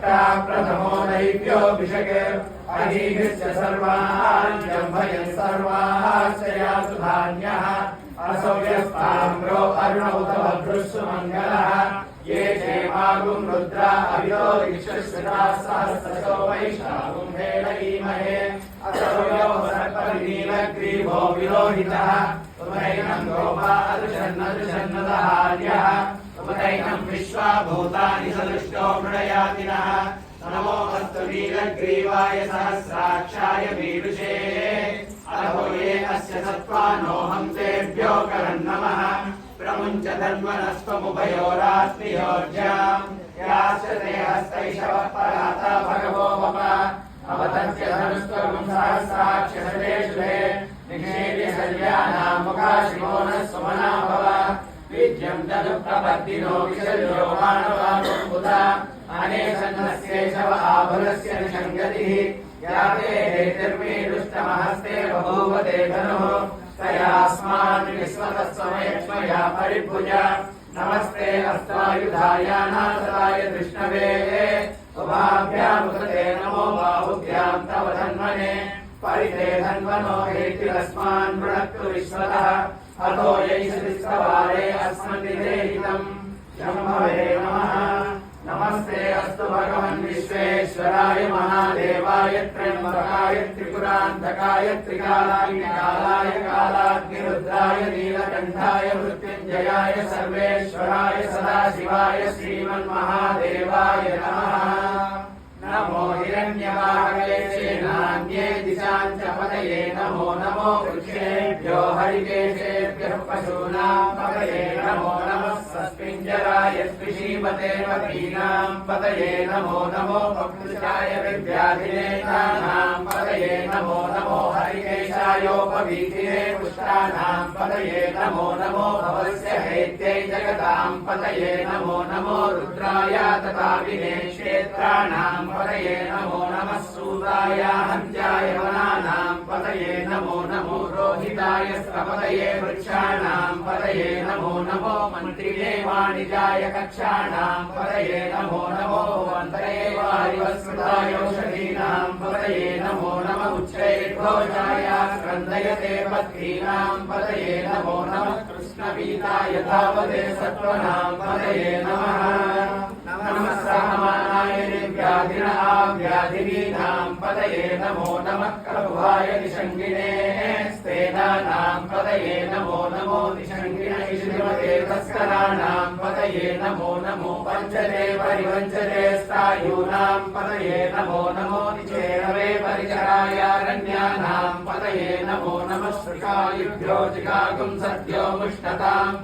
प्रथमो दैव्योऽभिषके अहीभिश्च सर्वान् जम्भयन् सर्वाश्चर्यासु धान्यः असौ यस्ताम्रो अरुणौ तव भृशुमङ्गलः ये चेमागुं रुद्रा अभितो विश्वश्रुताः सहस्रशो वैशागुं हेळयीमहे असौ यो सर्पनीलग्रीवो विलोहितः उमैनं गोपा अदृशन्नदहार्यः उमैनं विश्वा भूतानि सदृष्टो मृडयातिनः नमो अस्तु नीलग्रीवाय सहस्राक्षाय मीदुषे अहो ये अस्य सत्त्वानोऽहं तेभ्यो करन्नमः प्रमुञ्च धन्वनस्त्वमुभयोरात्मियोर्जाम् याश्चते हस्तैषवः पराता भगवो मम अवतस्य धनुस्त्वं सहस्राक्षसदेशुरे निषेव्य शल्यानां मुखाशिवो नः सुमना भव विद्यं तदुप्रपद्दिनो विशल्यो मानवानुबुधा अनेसन्नस्यैषव आभुरस्य निषङ्गतिः याते हेतिर्मेरुष्टमहस्ते बभूव ते धनुः तयास्मान् विस्मतस्वमेक्ष्मया परिभुजा नमस्ते अस्त्वायुधाय नाथाय कृष्णवे उभाभ्यामुदते नमो बाहुभ्यां तव धन्वने परिते धन्वनो हेतिरस्मान् वृणक्तु विश्वतः अतो यैषदिस्तवारे अस्मन्निधेहितम् शम्भवे नमः नमस्ते अस्तु भगवन् विश्वेश्वराय महादेवाय त्र्यम्बकाय त्रिपुरान्तकाय त्रिकालाय कालाग्निरुद्राय नीलकण्ठाय मृत्युञ्जयाय सर्वेश्वराय सदाशिवाय श्रीमन्महादेवाय नमः नमो हिरण्यवाहवे सेनान्ये दिशाञ्च पतये नमो नमो वृक्षेभ्यो हरिकेशेभ्यः पशूनां पतये नमो नमः सस्पिञ्जराय स्पृशीमते पतीनां पतये नमो नमो पक्षाय विद्याधिनेतानां पतये नमो नमो हरिकेशायोपवीतिने पुष्टानां पतये नमो नमो भवस्य हेत्यै जगतां पतये नमो नमो रुद्राय तथाविने क्षेत्राणां पतये नमो नमः सूताय हन्त्याय वनानां पतये नमो नमो रोहिताय स्तपतये वृक्षाणां पतये नमो नमो मन्त्रिणे वाणिजाय कक्षाणां पतये नमो नमो वन्तये वारिवस्कृताय औषधीनां पतये नमो नमः उच्चैर्घोषाय स्कन्दयते पत्नीनां पतये नमो नमः कृष्णपीताय धावते सत्त्वनां पतये नमः नमः सहमानाय व्याधिनीनां पतये नमो नमः कलुभाय निषङ्गिने स्तेनानां पतये नमो नमो निषङ्गिने श्रीमते तस्कराणां पतये नमो नमो वञ्चते परिवञ्चते स्थायूनां पतये नमो नमो निचेरवे परिचरायारण्यानां पतये नमो नमः श्रुकायुभ्यो जिगागुं सद्यो मुष्टताम्